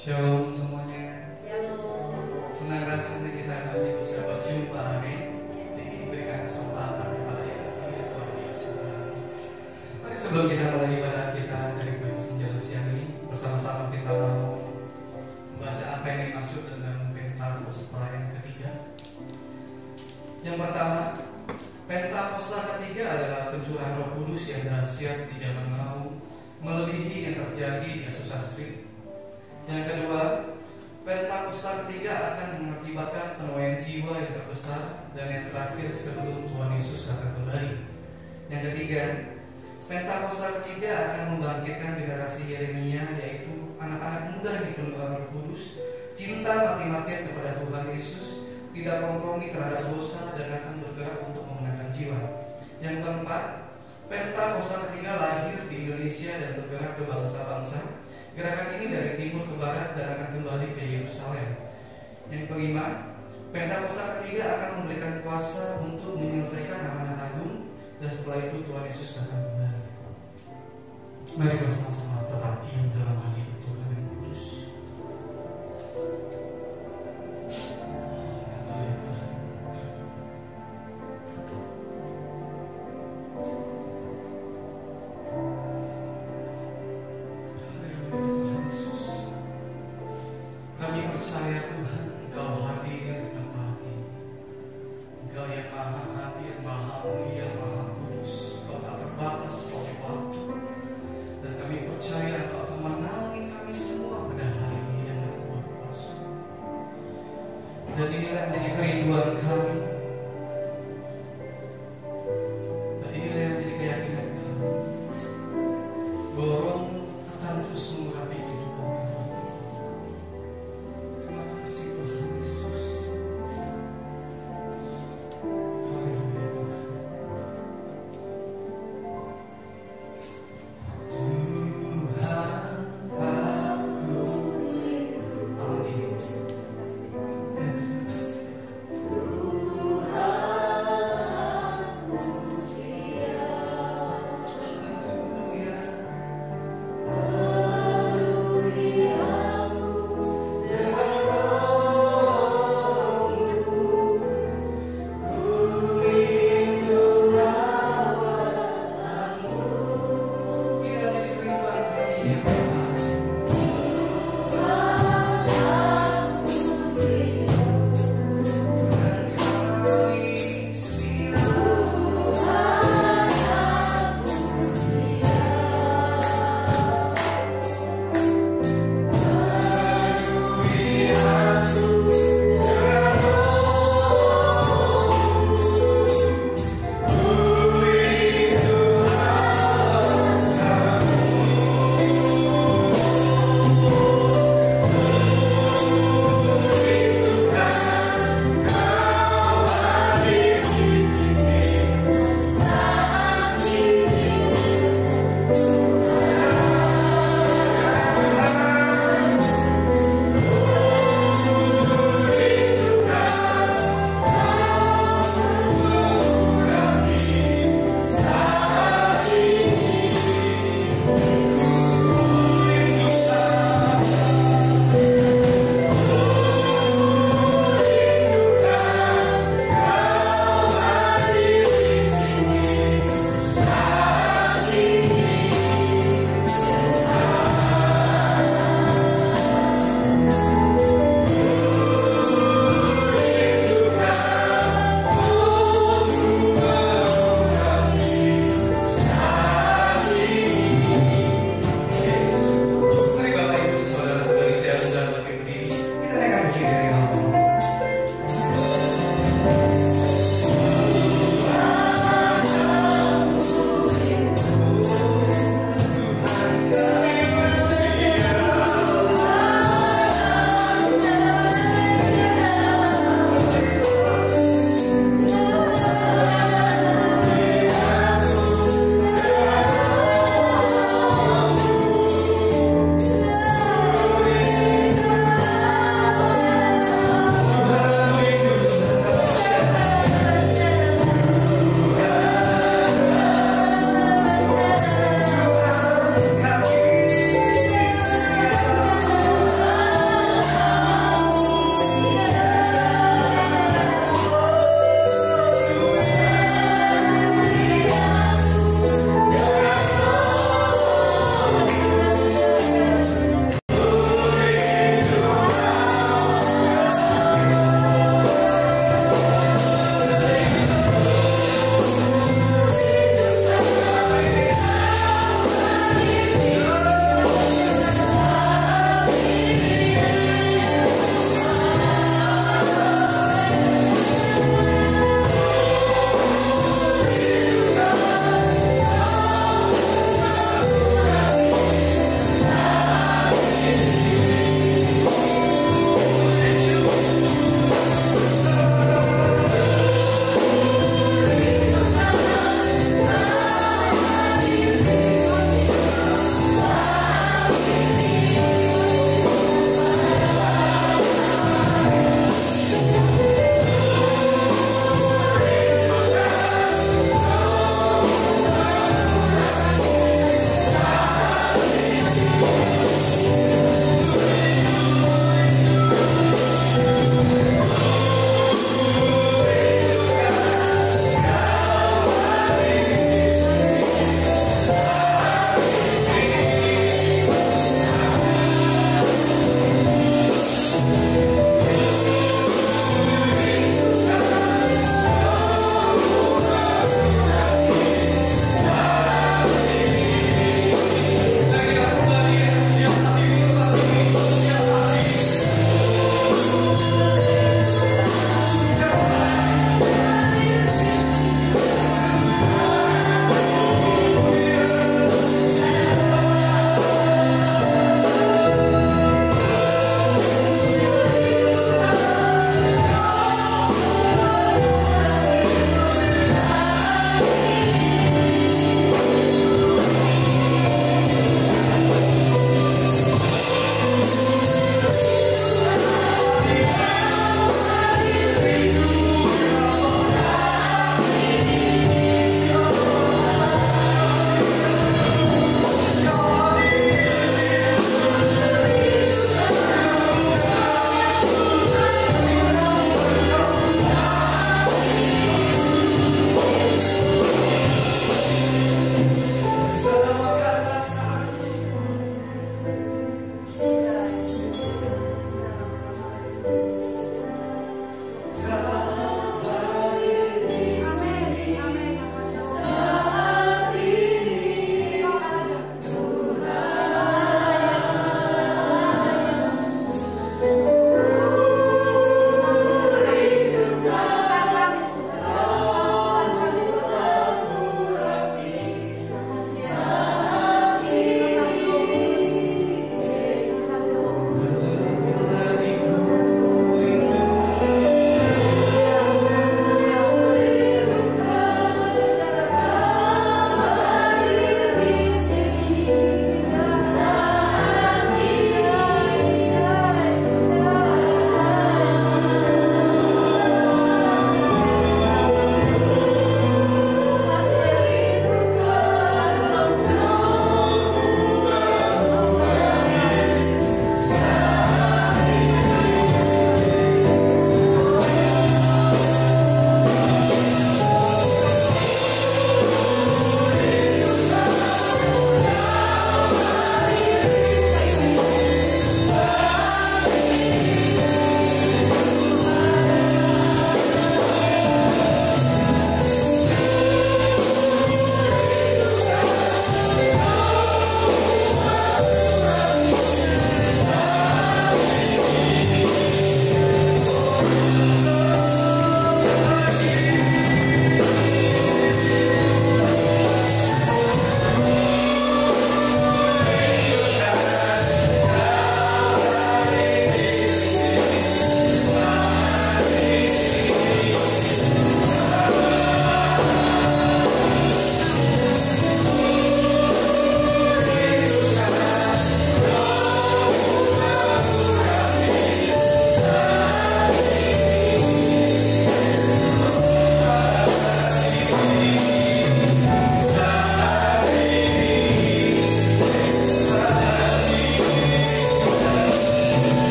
Shalom semuanya. Shalom. Senang rasanya kita masih bisa berjumpa hari diberikan kesempatan kepada yang luar biasa. Mari sebelum kita mulai ibadah kita dari Senja siang ini, bersama-sama kita mau membaca apa yang dimaksud dengan Pentakosta yang ketiga. Yang pertama, Pentakosta ketiga adalah pencurahan Roh Kudus yang dahsyat di zaman now, melebihi yang terjadi di Azusa Street. Yang kedua, Pentakosta ketiga akan mengakibatkan penuaian jiwa yang terbesar dan yang terakhir sebelum Tuhan Yesus datang kembali. Yang ketiga, Pentakosta ketiga akan membangkitkan generasi Yeremia, yaitu anak-anak muda yang dipenuhi Roh Kudus, cinta mati-matian kepada Tuhan Yesus, tidak kompromi terhadap dosa, dan akan bergerak untuk memenangkan jiwa. Yang keempat, Pentakosta ketiga lahir di Indonesia dan bergerak ke bangsa-bangsa. Gerakan ini dari timur ke barat dan akan kembali ke Yerusalem. Yang kelima, Pentakosta ketiga akan memberikan kuasa untuk menyelesaikan amanat agung, dan setelah itu Tuhan Yesus datang kembali. Mari bersama-sama tetap diam dalam hadirat Tuhan yang kudus. Kami percaya Tuhan, Engkau hadir di tempat ini. Engkau yang maha hadir, maha mulia, maha kudus. Engkau tak terbatas oleh waktu. Dan kami percaya Engkau akan menangani kami semua pada hari ini dengan kuat kuasa. Dan inilah yang menjadi kerinduan kami. Dan inilah yang menjadi keyakinan kami, bahwa Roh akan terus mengurapi kehidupan kami. Terima kasih Tuhan Yesus. Haleluya Tuhan. Tuhan aku rindu. Amin. Terima kasih.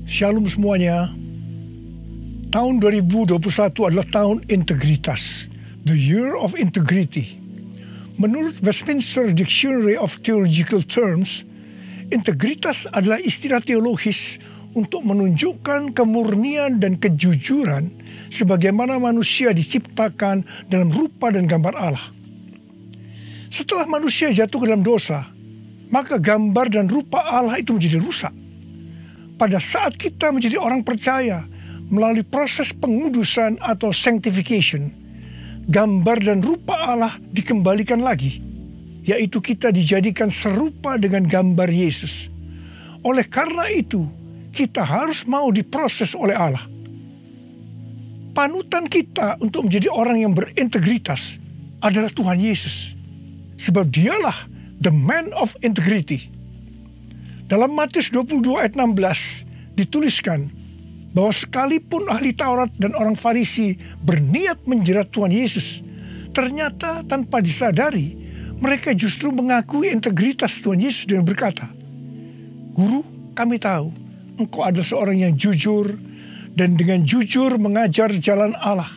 Shalom semuanya. Tahun 2021 adalah tahun integritas. The Year of Integrity. Menurut Westminster Dictionary of Theological Terms, integritas adalah istilah teologis untuk menunjukkan kemurnian dan kejujuran sebagaimana manusia diciptakan dalam rupa dan gambar Allah. Setelah manusia jatuh ke dalam dosa, maka gambar dan rupa Allah itu menjadi rusak. Pada saat kita menjadi orang percaya melalui proses pengudusan atau sanctification, gambar dan rupa Allah dikembalikan lagi, yaitu kita dijadikan serupa dengan gambar Yesus. Oleh karena itu, kita harus mau diproses oleh Allah. Panutan kita untuk menjadi orang yang berintegritas adalah Tuhan Yesus, sebab dialah the man of integrity. Dalam Matius 22 ayat 16 dituliskan bahwa sekalipun ahli Taurat dan orang Farisi berniat menjerat Tuhan Yesus, ternyata tanpa disadari mereka justru mengakui integritas Tuhan Yesus dengan berkata, "Guru, kami tahu Engkau adalah seorang yang jujur dan dengan jujur mengajar jalan Allah,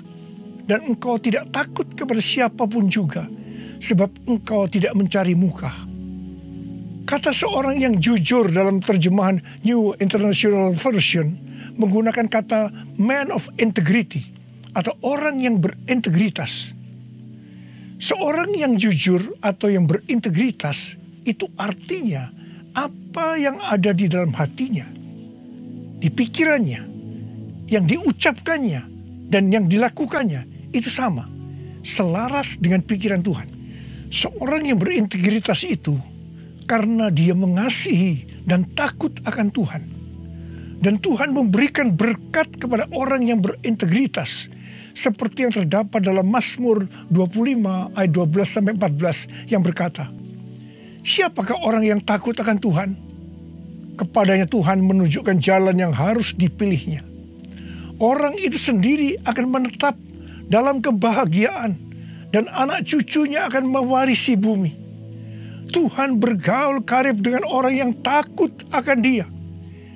dan Engkau tidak takut kepada siapapun juga, sebab Engkau tidak mencari muka." Kata seorang yang jujur dalam terjemahan New International Version menggunakan kata man of integrity atau orang yang berintegritas. Seorang yang jujur atau yang berintegritas itu artinya apa yang ada di dalam hatinya, di pikirannya, yang diucapkannya dan yang dilakukannya itu sama, selaras dengan pikiran Tuhan. Seorang yang berintegritas itu karena dia mengasihi dan takut akan Tuhan. Dan Tuhan memberikan berkat kepada orang yang berintegritas. Seperti yang terdapat dalam Mazmur 25 ayat 12-14 yang berkata, "Siapakah orang yang takut akan Tuhan? Kepadanya Tuhan menunjukkan jalan yang harus dipilihnya. Orang itu sendiri akan menetap dalam kebahagiaan dan anak cucunya akan mewarisi bumi. Tuhan bergaul karib dengan orang yang takut akan Dia,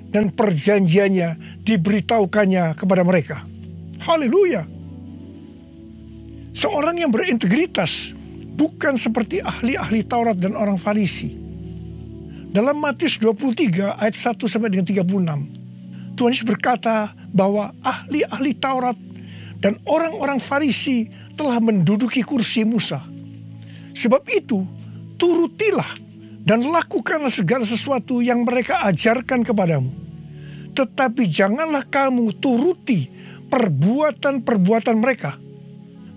dan perjanjiannya diberitahukannya kepada mereka." Haleluya! Seorang yang berintegritas bukan seperti ahli-ahli Taurat dan orang Farisi. Dalam Matius 23 ayat 1 sampai dengan 36, Tuhan Yesus berkata bahwa ahli-ahli Taurat dan orang-orang Farisi telah menduduki kursi Musa. Sebab itu, turutilah dan lakukanlah segala sesuatu yang mereka ajarkan kepadamu. Tetapi janganlah kamu turuti perbuatan-perbuatan mereka,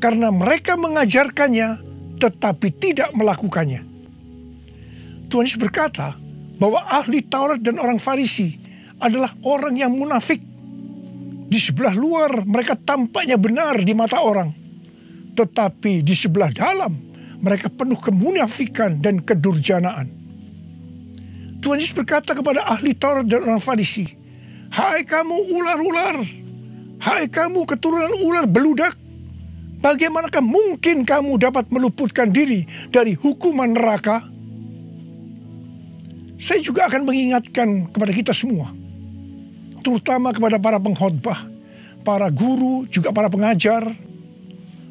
karena mereka mengajarkannya tetapi tidak melakukannya. Tuhan Yesus berkata bahwa ahli Taurat dan orang Farisi adalah orang yang munafik. Di sebelah luar mereka tampaknya benar di mata orang, tetapi di sebelah dalam mereka penuh kemunafikan dan kedurjanaan. Tuhan Yesus berkata kepada ahli Taurat dan orang Farisi, "Hai kamu ular-ular, hai kamu keturunan ular beludak, bagaimanakah mungkin kamu dapat meluputkan diri dari hukuman neraka?" Saya juga akan mengingatkan kepada kita semua, terutama kepada para pengkhotbah, para guru, juga para pengajar.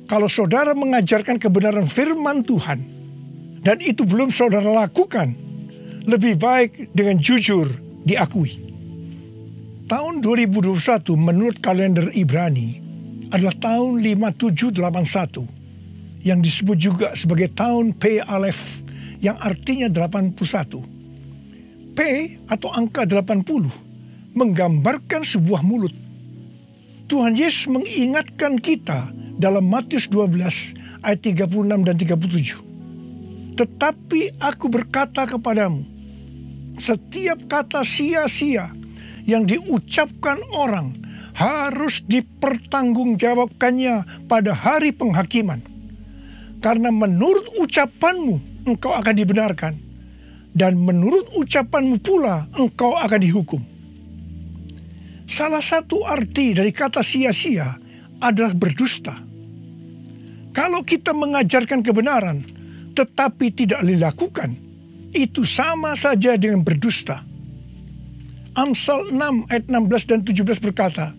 Kalau saudara mengajarkan kebenaran firman Tuhan dan itu belum saudara lakukan, lebih baik dengan jujur diakui. Tahun 2021 menurut kalender Ibrani adalah tahun 5781 yang disebut juga sebagai tahun P Aleph yang artinya 81. P atau angka 80 menggambarkan sebuah mulut. Tuhan Yesus mengingatkan kita dalam Matius 12 ayat 36 dan 37. "Tetapi aku berkata kepadamu, setiap kata sia-sia yang diucapkan orang harus dipertanggungjawabkannya pada hari penghakiman. Karena menurut ucapanmu engkau akan dibenarkan, dan menurut ucapanmu pula engkau akan dihukum." Salah satu arti dari kata sia-sia adalah berdusta. Kalau kita mengajarkan kebenaran tetapi tidak dilakukan, itu sama saja dengan berdusta. Amsal 6 ayat 16 dan 17 berkata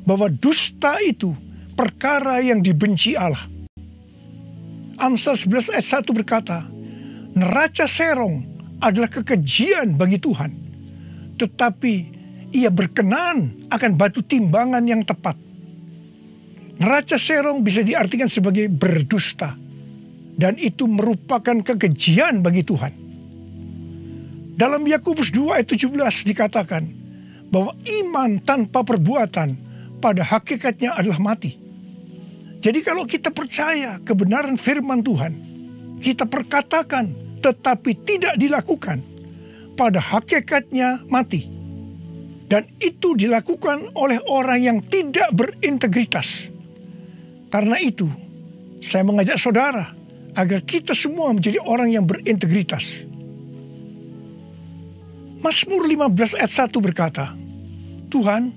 bahwa dusta itu perkara yang dibenci Allah. Amsal 11 ayat 1 berkata, neraca serong adalah kekejian bagi Tuhan, tetapi ia berkenan akan batu timbangan yang tepat. Neraca serong bisa diartikan sebagai berdusta, dan itu merupakan kekejian bagi Tuhan. Dalam Yakobus 2 ayat 17 dikatakan bahwa iman tanpa perbuatan pada hakikatnya adalah mati. Jadi kalau kita percaya kebenaran firman Tuhan, kita perkatakan tetapi tidak dilakukan, pada hakikatnya mati. Dan itu dilakukan oleh orang yang tidak berintegritas. Karena itu, saya mengajak saudara agar kita semua menjadi orang yang berintegritas. Mazmur 15 ayat 1 berkata, Tuhan,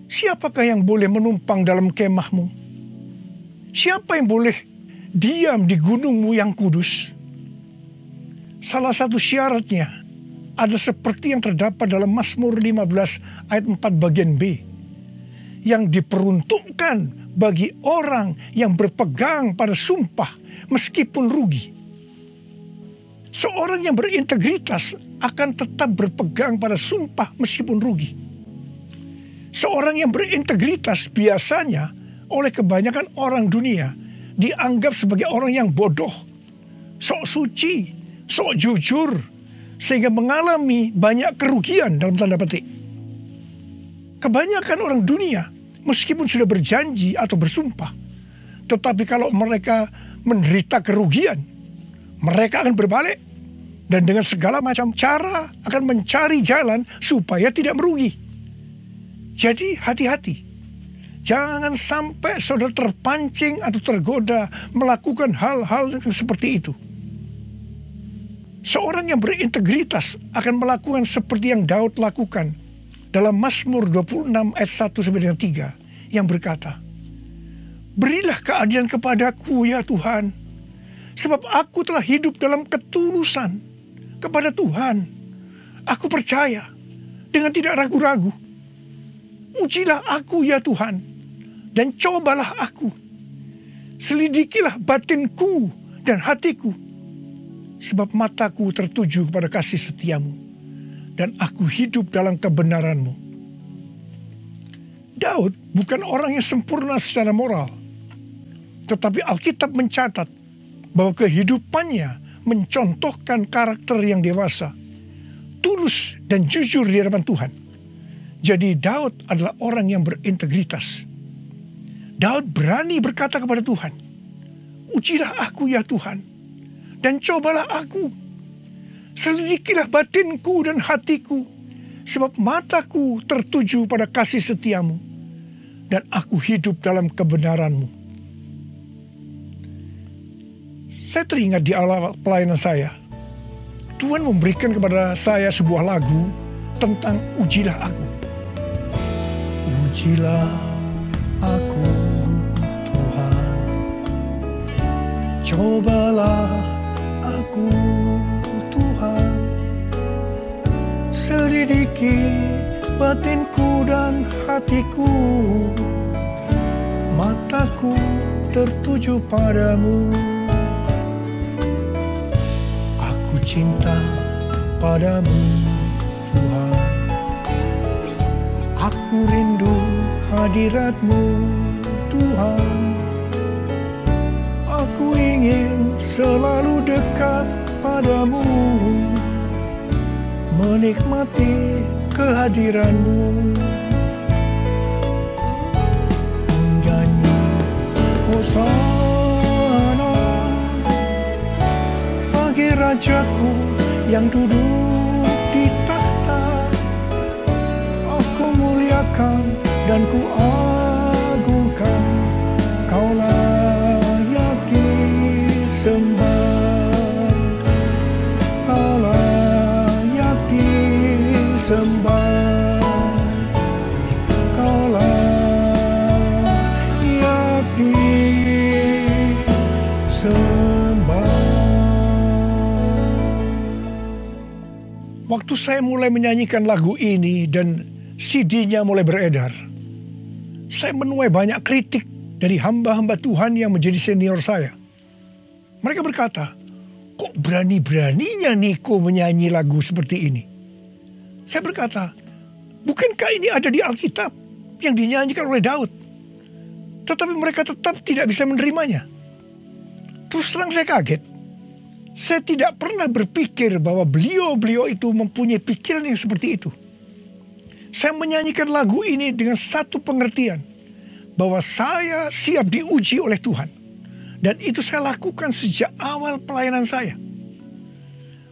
siapakah yang boleh menumpang dalam kemah-Mu? Siapa yang boleh diam di gunung-Mu yang kudus? Salah satu syaratnya adalah seperti yang terdapat dalam Mazmur 15 ayat 4 bagian B, yang diperuntukkan bagi orang yang berpegang pada sumpah meskipun rugi. Seorang yang berintegritas akan tetap berpegang pada sumpah meskipun rugi. Seorang yang berintegritas biasanya oleh kebanyakan orang dunia dianggap sebagai orang yang bodoh, sok suci, sok jujur, sehingga mengalami banyak kerugian dalam tanda petik. Kebanyakan orang dunia meskipun sudah berjanji atau bersumpah, tetapi kalau mereka menderita kerugian, mereka akan berbalik dan dengan segala macam cara akan mencari jalan supaya tidak merugi. Jadi hati-hati. Jangan sampai saudara terpancing atau tergoda melakukan hal-hal yang seperti itu. Seorang yang berintegritas akan melakukan seperti yang Daud lakukan dalam Mazmur 26 ayat 1 sampai dengan 3 yang berkata, berilah keadilan kepadaku ya Tuhan, sebab aku telah hidup dalam ketulusan kepada Tuhan. Aku percaya dengan tidak ragu-ragu. Ujilah aku ya Tuhan, dan cobalah aku. Selidikilah batinku dan hatiku, sebab mataku tertuju kepada kasih setiamu, dan aku hidup dalam kebenaranmu. Daud bukan orang yang sempurna secara moral, tetapi Alkitab mencatat bahwa kehidupannya mencontohkan karakter yang dewasa, tulus dan jujur di hadapan Tuhan. Jadi Daud adalah orang yang berintegritas. Daud berani berkata kepada Tuhan, ujilah aku ya Tuhan, dan cobalah aku. Selidikilah batinku dan hatiku, sebab mataku tertuju pada kasih setiamu, dan aku hidup dalam kebenaranmu. Saya teringat di awal pelayanan saya, Tuhan memberikan kepada saya sebuah lagu tentang ujilah aku. Ujilah aku Tuhan, cobalah aku Tuhan, selidiki batinku dan hatiku, mataku tertuju padamu. Aku cinta padamu Tuhan, aku rindu hadirat-Mu Tuhan, aku ingin selalu dekat padamu, menikmati kehadiran-Mu. Menyanyi Hosana bagi Rajaku yang duduk di tahta. Aku muliakan dan ku agungkan, Kau layak disembah, Kau layak disembah, Kau layak disembah. Waktu waktu saya mulai menyanyikan lagu ini dan CD-nya mulai beredar, saya menuai banyak kritik dari hamba-hamba Tuhan yang menjadi senior saya. Mereka berkata, kok berani-beraninya Niko menyanyi lagu seperti ini? Saya berkata, bukankah ini ada di Alkitab yang dinyanyikan oleh Daud? Tetapi mereka tetap tidak bisa menerimanya. Terus terang saya kaget. Saya tidak pernah berpikir bahwa beliau-beliau itu mempunyai pikiran yang seperti itu. Saya menyanyikan lagu ini dengan satu pengertian, bahwa saya siap diuji oleh Tuhan. Dan itu saya lakukan sejak awal pelayanan saya.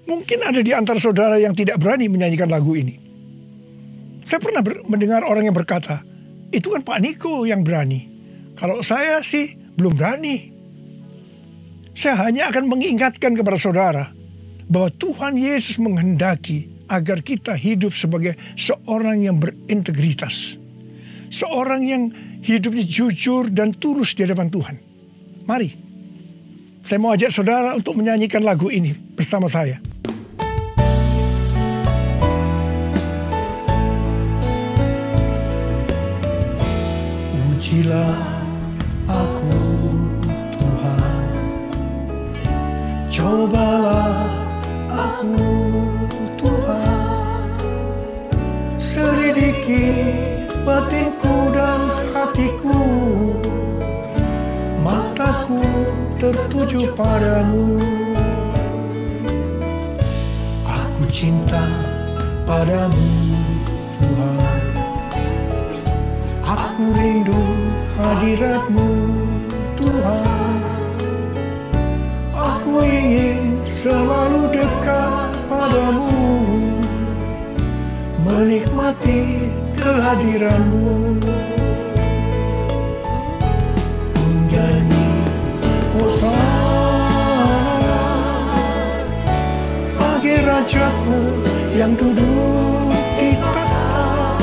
Mungkin ada di antara saudara yang tidak berani menyanyikan lagu ini. Saya pernah mendengar orang yang berkata, itu kan Pak Niko yang berani. Kalau saya sih belum berani. Saya hanya akan mengingatkan kepada saudara bahwa Tuhan Yesus menghendaki agar kita hidup sebagai seorang yang berintegritas. Seorang yang hidupnya jujur dan tulus di hadapan Tuhan. Mari, saya mau ajak saudara untuk menyanyikan lagu ini bersama saya. Ujilah aku Tuhan, cobalah aku Tuhan, selidiki batinku dan hatiku, mataku tertuju padamu. Aku cinta padamu Tuhan, aku rindu hadirat-Mu Tuhan, aku ingin selalu dekat padamu, menikmati kehadiran-Mu. Ku nyanyi Hosana bagi Rajaku yang duduk di tahta.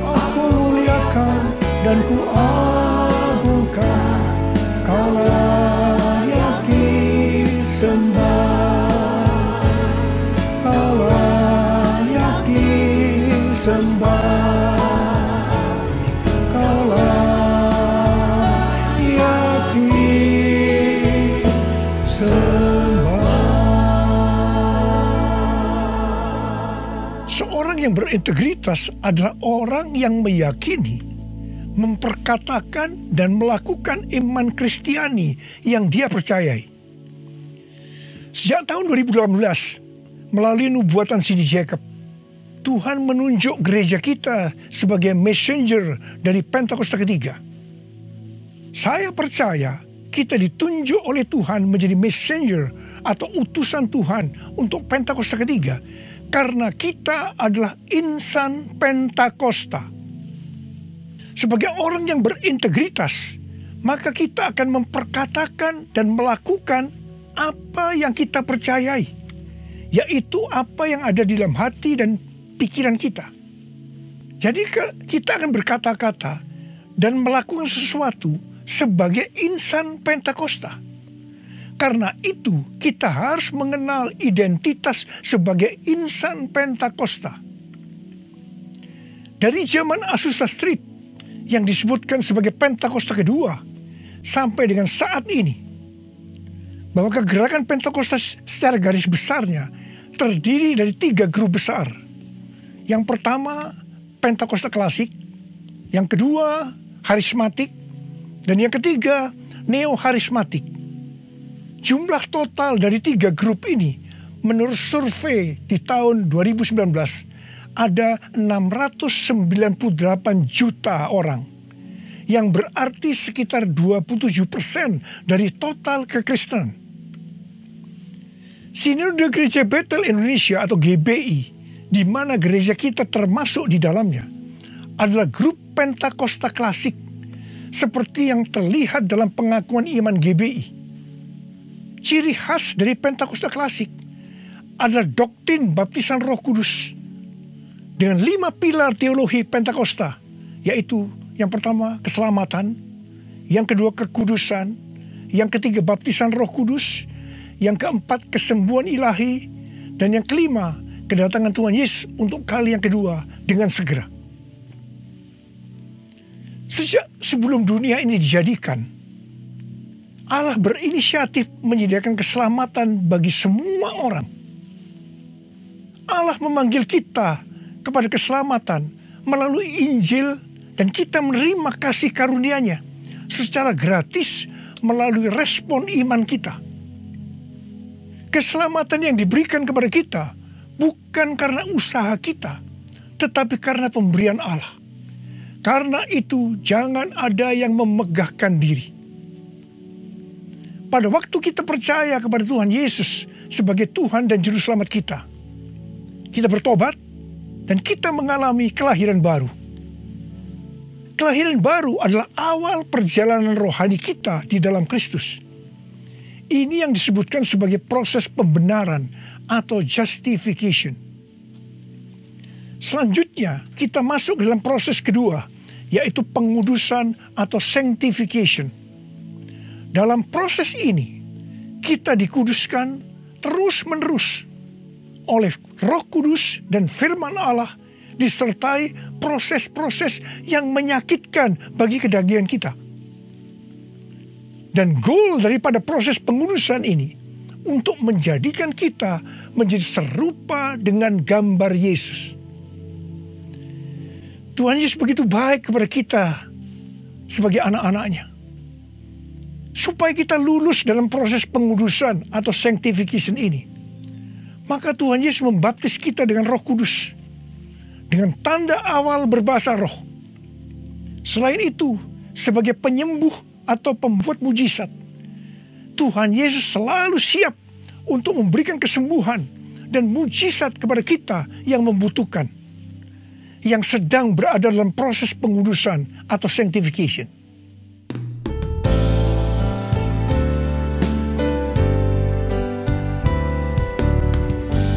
Aku muliakan dan ku agungkan, Kau layak disembah, Kau layak disembah, Kau layak disembah. Seorang yang berintegritas adalah orang yang meyakini, memperkatakan dan melakukan iman Kristiani yang dia percayai. Sejak tahun 2018, melalui nubuatan C.D. Jacob, Tuhan menunjuk gereja kita sebagai messenger dari Pentakosta ketiga. Saya percaya kita ditunjuk oleh Tuhan menjadi messenger atau utusan Tuhan untuk Pentakosta ketiga karena kita adalah insan Pentakosta. Sebagai orang yang berintegritas, maka kita akan memperkatakan dan melakukan apa yang kita percayai, yaitu apa yang ada di dalam hati dan pikiran kita. Jadi kita akan berkata-kata dan melakukan sesuatu sebagai insan Pentakosta. Karena itu kita harus mengenal identitas sebagai insan Pentakosta. Dari zaman Azusa Street yang disebutkan sebagai Pentakosta kedua sampai dengan saat ini, bahwa kegerakan Pentakosta secara garis besarnya terdiri dari 3 grup besar. Yang pertama Pentakosta klasik, yang kedua harismatik, dan yang ketiga neo-harismatik. Jumlah total dari 3 grup ini menurut survei di tahun 2019 ada 698 juta orang, yang berarti sekitar 27% dari total kekristenan. Sinode Gereja Betel Indonesia atau GBI, di mana gereja kita termasuk di dalamnya, adalah grup Pentakosta klasik, seperti yang terlihat dalam pengakuan iman GBI. Ciri khas dari Pentakosta klasik adalah doktrin baptisan Roh Kudus dengan 5 pilar teologi Pentakosta, yaitu yang pertama keselamatan, yang kedua kekudusan, yang ketiga baptisan Roh Kudus, yang keempat kesembuhan ilahi, dan yang kelima kedatangan Tuhan Yesus untuk kali yang kedua dengan segera. Sejak sebelum dunia ini dijadikan, Allah berinisiatif menyediakan keselamatan bagi semua orang. Allah memanggil kita kepada keselamatan melalui Injil, dan kita menerima kasih karunia-Nya secara gratis melalui respon iman kita. Keselamatan yang diberikan kepada kita bukan karena usaha kita, tetapi karena pemberian Allah. Karena itu jangan ada yang memegahkan diri. Pada waktu kita percaya kepada Tuhan Yesus sebagai Tuhan dan Juru Selamat kita bertobat dan kita mengalami kelahiran baru. Kelahiran baru adalah awal perjalanan rohani kita di dalam Kristus. Ini yang disebutkan sebagai proses pembenaran atau justification. Selanjutnya kita masuk dalam proses kedua, yaitu pengudusan atau sanctification. Dalam proses ini kita dikuduskan terus-menerus oleh Roh Kudus dan firman Allah, disertai proses-proses yang menyakitkan bagi kedagingan kita. Dan goal daripada proses pengudusan ini untuk menjadikan kita menjadi serupa dengan gambar Yesus. Tuhan Yesus begitu baik kepada kita sebagai anak-anaknya, supaya kita lulus dalam proses pengudusan atau sanctification ini. Maka Tuhan Yesus membaptis kita dengan Roh Kudus, dengan tanda awal berbahasa roh. Selain itu, sebagai penyembuh atau pembuat mujizat, Tuhan Yesus selalu siap untuk memberikan kesembuhan dan mujizat kepada kita yang membutuhkan, yang sedang berada dalam proses pengudusan atau sanctification.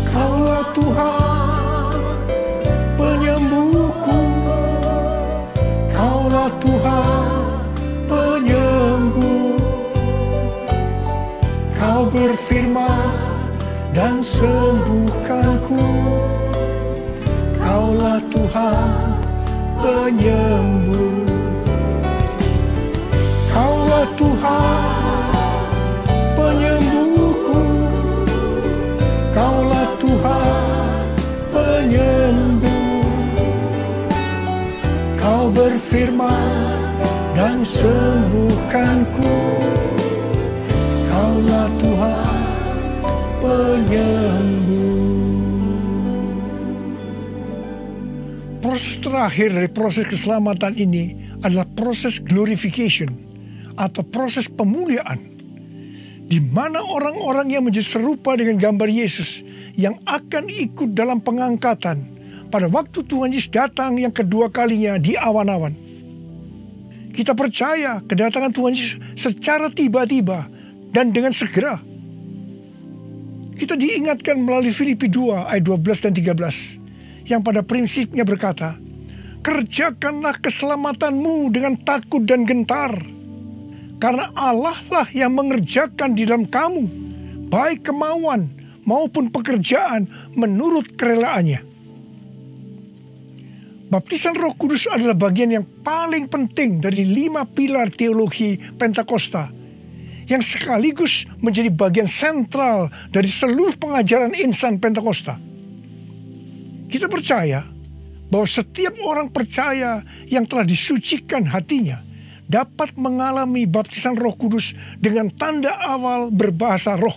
Kaulah Tuhan penyembuhku, Kaulah Tuhan penyembuh. Kau berfirman dan sembuhkanku. Kaulah Tuhan penyembuh. Kaulah Tuhan penyembuhku. Kaulah Tuhan penyembuh. Kau berfirman dan sembuhkanku. Kaulah Tuhan penyembuh. Proses terakhir dari proses keselamatan ini adalah proses glorification atau proses pemuliaan, di mana orang-orang yang menjadi serupa dengan gambar Yesus yang akan ikut dalam pengangkatan pada waktu Tuhan Yesus datang yang kedua kalinya di awan-awan. Kita percaya kedatangan Tuhan Yesus secara tiba-tiba dan dengan segera. Kita diingatkan melalui Filipi 2 ayat 12 dan 13 yang pada prinsipnya berkata, kerjakanlah keselamatanmu dengan takut dan gentar, karena Allah lah yang mengerjakan di dalam kamu baik kemauan maupun pekerjaan menurut kerelaannya. Baptisan Roh Kudus adalah bagian yang paling penting dari 5 pilar teologi Pentakosta, yang sekaligus menjadi bagian sentral dari seluruh pengajaran insan Pentakosta. Kita percaya bahwa setiap orang percaya yang telah disucikan hatinya dapat mengalami baptisan Roh Kudus dengan tanda awal berbahasa roh.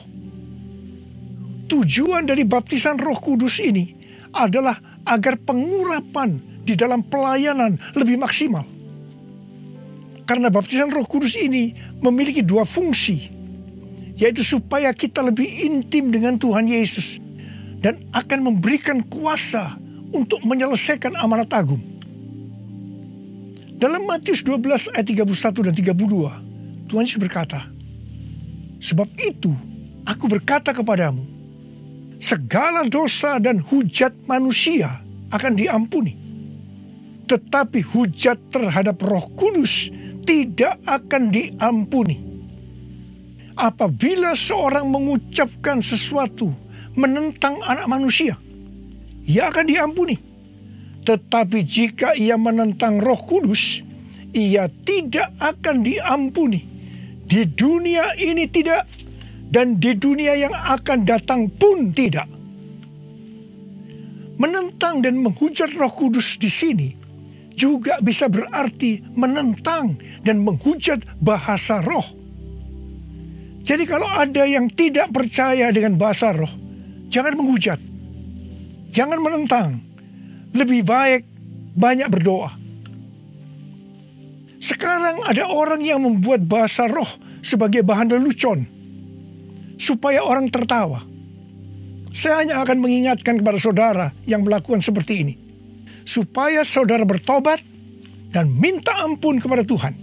Tujuan dari baptisan Roh Kudus ini adalah agar pengurapan di dalam pelayanan lebih maksimal. Karena baptisan Roh Kudus ini memiliki 2 fungsi, yaitu supaya kita lebih intim dengan Tuhan Yesus dan akan memberikan kuasa untuk menyelesaikan amanat agung. Dalam Matius 12 ayat 31 dan 32, Tuhan Yesus berkata, sebab itu aku berkata kepadamu, segala dosa dan hujat manusia akan diampuni, tetapi hujat terhadap Roh Kudus tidak akan diampuni. Apabila seorang mengucapkan sesuatu menentang anak manusia, ia akan diampuni. Tetapi jika ia menentang Roh Kudus, ia tidak akan diampuni. Di dunia ini tidak, dan di dunia yang akan datang pun tidak. Menentang dan menghujat Roh Kudus di sini juga bisa berarti menentang dan menghujat bahasa roh. Jadi kalau ada yang tidak percaya dengan bahasa roh, jangan menghujat, jangan menentang. Lebih baik banyak berdoa. Sekarang ada orang yang membuat bahasa roh sebagai bahan lelucon supaya orang tertawa. Saya hanya akan mengingatkan kepada saudara yang melakukan seperti ini, supaya saudara bertobat dan minta ampun kepada Tuhan.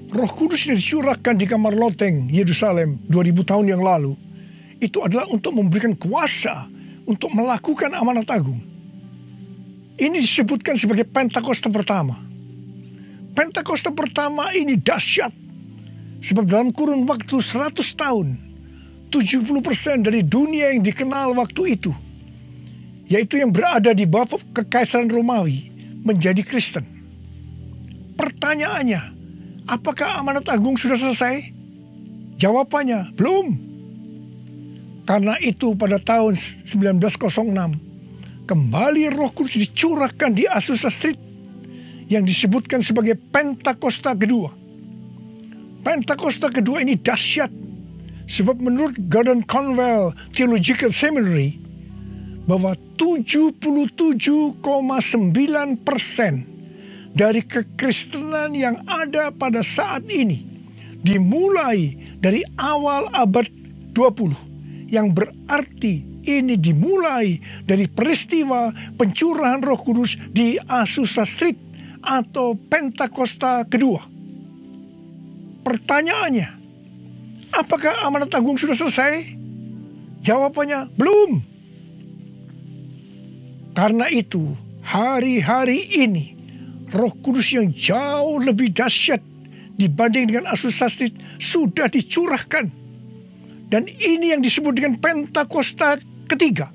Roh Kudus yang dicurahkan di kamar loteng Yerusalem 2000 tahun yang lalu, itu adalah untuk memberikan kuasa untuk melakukan amanat agung. Ini disebutkan sebagai Pentakosta pertama. Pentakosta pertama ini dahsyat, sebab dalam kurun waktu 100 tahun, 70% dari dunia yang dikenal waktu itu, yaitu yang berada di bawah kekaisaran Romawi, menjadi Kristen. Pertanyaannya, apakah amanat agung sudah selesai? Jawabannya, belum. Karena itu pada tahun 1906, kembali Roh Kudus dicurahkan di Azusa Street yang disebutkan sebagai Pentakosta kedua. Pentakosta kedua ini dahsyat, sebab menurut Gordon Conwell Theological Seminary, bahwa 77,9% dari kekristenan yang ada pada saat ini dimulai dari awal abad 20, yang berarti ini dimulai dari peristiwa pencurahan Roh Kudus di Azusa Street atau Pentakosta kedua. Pertanyaannya, apakah amanat agung sudah selesai? Jawabannya, belum. Karena itu, hari-hari ini Roh Kudus yang jauh lebih dahsyat dibanding dengan Azusa Street sudah dicurahkan. Dan ini yang disebut dengan Pentakosta ketiga.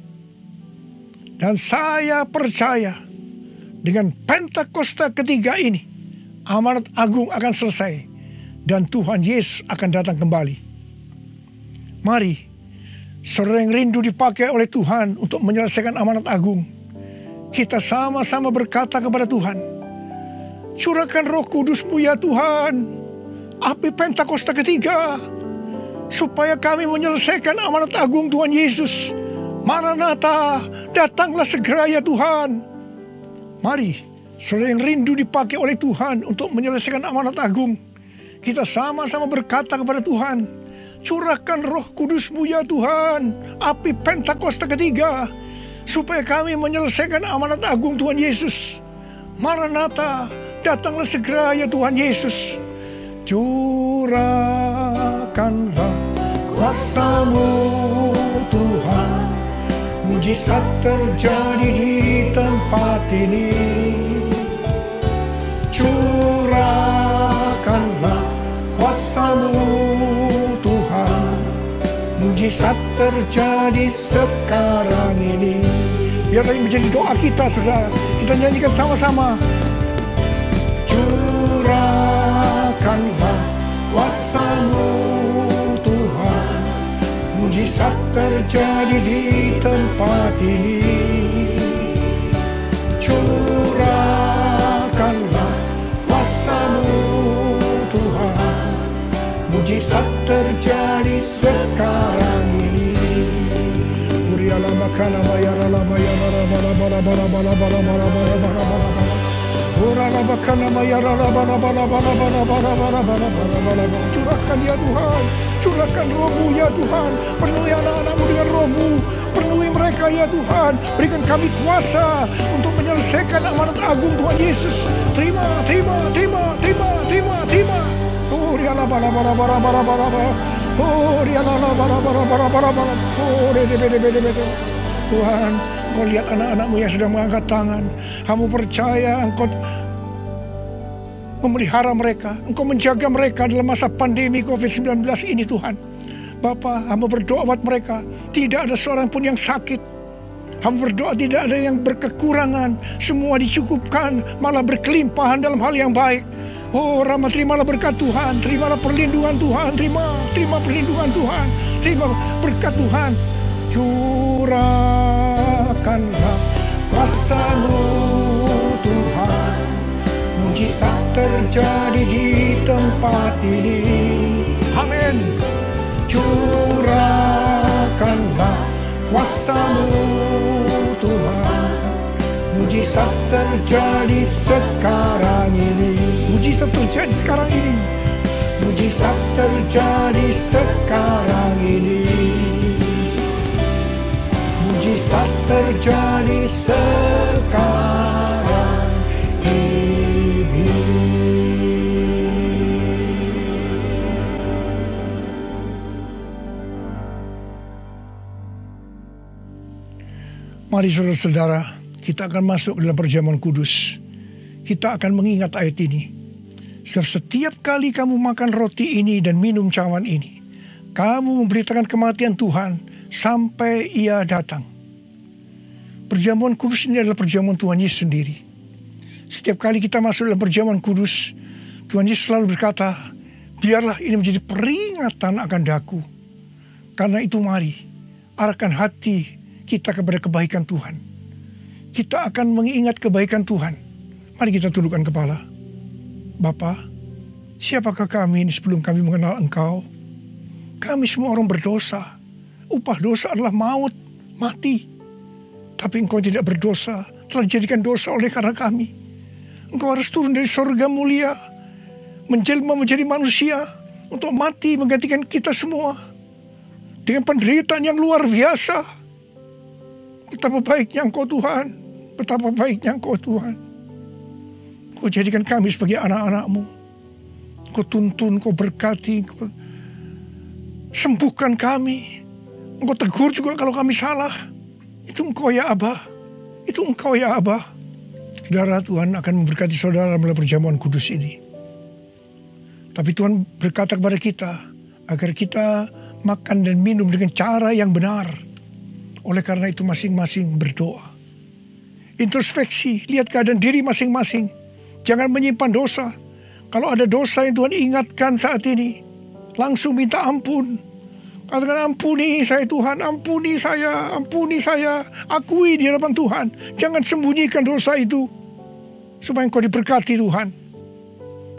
Dan saya percaya dengan Pentakosta ketiga ini, amanat agung akan selesai dan Tuhan Yesus akan datang kembali. Mari, saudara yang rindu dipakai oleh Tuhan untuk menyelesaikan amanat agung, kita sama-sama berkata kepada Tuhan, curahkan Roh Kudus-Mu ya Tuhan, api Pentakosta ketiga, supaya kami menyelesaikan amanat agung Tuhan Yesus. Maranatha, datanglah segera ya Tuhan. Mari, saudara yang rindu dipakai oleh Tuhan untuk menyelesaikan amanat agung, kita sama-sama berkata kepada Tuhan, curahkan Roh Kudus-Mu ya Tuhan, api Pentakosta ketiga, supaya kami menyelesaikan amanat agung Tuhan Yesus. Maranatha, datanglah segera ya Tuhan Yesus. Curahkanlah kuasa-Mu Tuhan, mujizat terjadi di tempat ini. Curahkanlah kuasa-Mu Tuhan, mujizat terjadi sekarang ini. Biarlah ini menjadi doa kita, saudara. Kita nyanyikan sama-sama. Curahkanlah kuasa-Mu Tuhan, mujizat terjadi di tempat ini. Curahkanlah kuasa-Mu Tuhan, mujizat terjadi sekarang ini. Curahkan ya Tuhan, curahkan Roh-Mu ya Tuhan, penuhi anak-anak-Mu dengan Roh-Mu, penuhi mereka ya Tuhan, berikan kami kuasa untuk menyelesaikan amanat agung Tuhan Yesus. Terima. Tuhan, Engkau lihat anak-anak-Mu yang sedang mengangkat tangan. Kamu percaya Engkau memelihara mereka, Engkau menjaga mereka dalam masa pandemi COVID-19 ini Tuhan. Bapa, hamba berdoa buat mereka, tidak ada seorang pun yang sakit. Hamba berdoa tidak ada yang berkekurangan, semua dicukupkan, malah berkelimpahan dalam hal yang baik. Oh Rama, terimalah berkat Tuhan, terimalah perlindungan Tuhan, terima perlindungan Tuhan, terima berkat Tuhan. Curahkanlah kuasa-Mu Tuhan, mujizat terjadi di tempat ini. Amin. Curahkanlah kuasa-Mu Tuhan, mujizat terjadi sekarang ini. Mujizat terjadi sekarang ini. Mujizat terjadi sekarang ini. Mujizat terjadi sekarang ini. Mari saudara-saudara, kita akan masuk dalam perjamuan kudus. Kita akan mengingat ayat ini. Sebab setiap kali kamu makan roti ini dan minum cawan ini, kamu memberitakan kematian Tuhan sampai Ia datang. Perjamuan kudus ini adalah perjamuan Tuhan Yesus sendiri. Setiap kali kita masuk dalam perjamuan kudus, Tuhan Yesus selalu berkata, biarlah ini menjadi peringatan akan daku. Karena itu mari, arahkan hati kita kepada kebaikan Tuhan. Kita akan mengingat kebaikan Tuhan. Mari kita tundukkan kepala. Bapa, siapakah kami ini sebelum kami mengenal Engkau? Kami semua orang berdosa. Upah dosa adalah maut, mati. Tapi Engkau tidak berdosa, telah dijadikan dosa oleh karena kami. Engkau harus turun dari surga mulia, menjelma menjadi manusia, untuk mati menggantikan kita semua. Dengan penderitaan yang luar biasa. Betapa baiknya Engkau Tuhan, betapa baiknya Engkau Tuhan. Engkau jadikan kami sebagai anak-anak-Mu. Engkau tuntun, Engkau berkati, Engkau sembuhkan kami. Engkau tegur juga kalau kami salah. Itu Engkau ya Abah, itu Engkau ya Abah. Saudara, Tuhan akan memberkati saudara melalui perjamuan kudus ini. Tapi Tuhan berkata kepada kita, agar kita makan dan minum dengan cara yang benar. Oleh karena itu masing-masing berdoa. Introspeksi, lihat keadaan diri masing-masing. Jangan menyimpan dosa. Kalau ada dosa yang Tuhan ingatkan saat ini, langsung minta ampun. Katakan, ampuni saya Tuhan, ampuni saya. Akui di hadapan Tuhan. Jangan sembunyikan dosa itu. Supaya engkau diberkati Tuhan.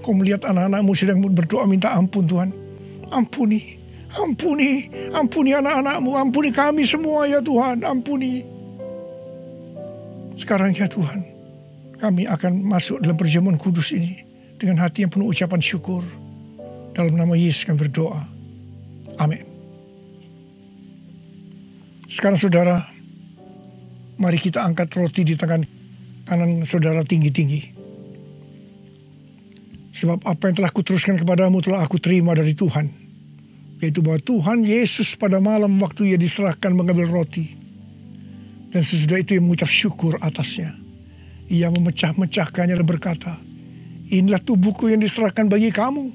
Kau melihat anak-anakmu sedang berdoa minta ampun Tuhan. Ampuni anak-anakmu, ampuni kami semua ya Tuhan, ampuni. Sekarang ya Tuhan, kami akan masuk dalam perjamuan kudus ini dengan hati yang penuh ucapan syukur. Dalam nama Yesus kami berdoa. Amin. Sekarang saudara, mari kita angkat roti di tangan kanan saudara tinggi-tinggi. Sebab apa yang telah kuteruskan kepadamu telah aku terima dari Tuhan. Yaitu bahwa Tuhan Yesus pada malam waktu Ia diserahkan mengambil roti. Dan sesudah itu Ia mengucap syukur atasnya. Ia memecah-mecahkannya dan berkata, inilah tubuhku yang diserahkan bagi kamu.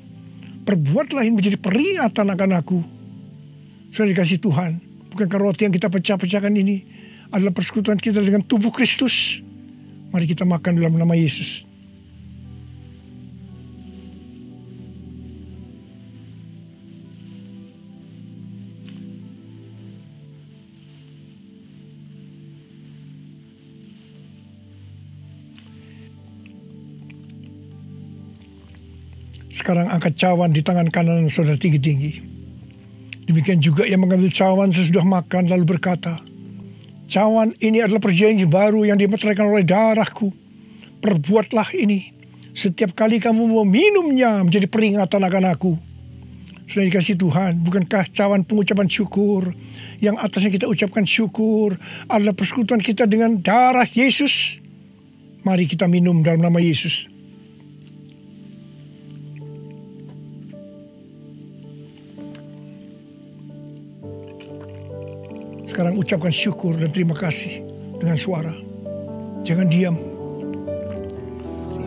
Perbuatlah ini menjadi peringatan akan aku. Sudah dikasih Tuhan. Bukankah roti yang kita pecah-pecahkan ini adalah persekutuan kita dengan tubuh Kristus? Mari kita makan dalam nama Yesus. Sekarang angkat cawan di tangan kanan saudara tinggi-tinggi. Demikian juga yang mengambil cawan sesudah makan lalu berkata, cawan ini adalah perjanjian baru yang dimeteraikan oleh darahku. Perbuatlah ini setiap kali kamu mau minumnya menjadi peringatan akan aku. Sudah dikasih Tuhan, bukankah cawan pengucapan syukur yang atasnya kita ucapkan syukur adalah persekutuan kita dengan darah Yesus? Mari kita minum dalam nama Yesus. Sekarang ucapkan syukur dan terima kasih dengan suara. Jangan diam.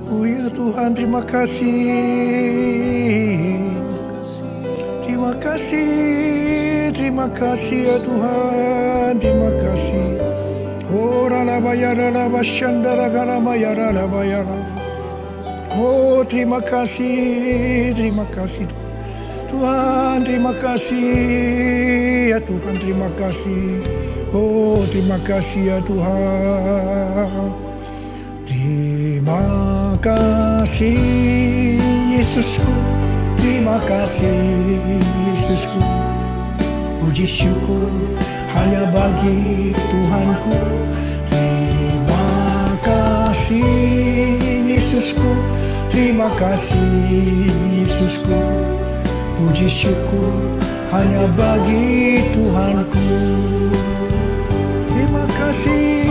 Oh ya Tuhan, terima kasih. Terima kasih ya Tuhan. Terima kasih. Ora la bayara la bashandara gala bayara la bayara. Oh, terima kasih Tuhan, terima kasih ya Tuhan, terima kasih. Oh, terima kasih ya Tuhan. Terima kasih Yesusku, terima kasih Yesusku. Puji syukur hanya bagi Tuhanku. Terima kasih Yesusku, terima kasih Yesusku. Puji syukur hanya bagi Tuhanku. Terima kasih,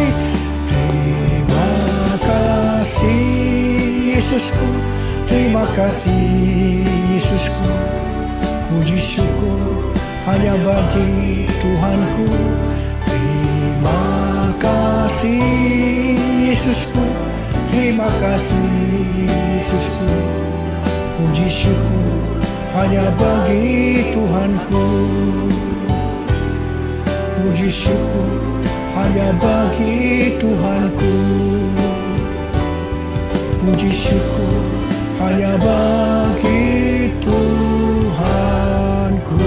terima kasih Yesusku, terima kasih Yesusku. Puji syukur hanya bagi Tuhanku. Terima kasih Yesusku, terima kasih Yesusku. Puji syukur hanya bagi Tuhanku. Puji syukur hanya bagi Tuhanku. Puji syukur hanya bagi Tuhanku.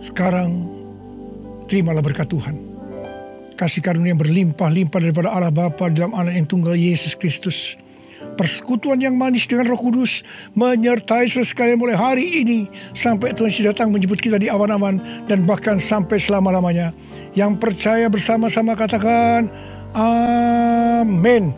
Sekarang terimalah berkat Tuhan. Kasih karunia yang berlimpah-limpah daripada Allah Bapa dalam Anak yang tunggal Yesus Kristus. Persekutuan yang manis dengan Roh Kudus menyertai saudara sekalian mulai hari ini sampai Tuhan Yesus datang menjemput kita di awan-awan dan bahkan sampai selama-lamanya. Yang percaya bersama-sama katakan amin.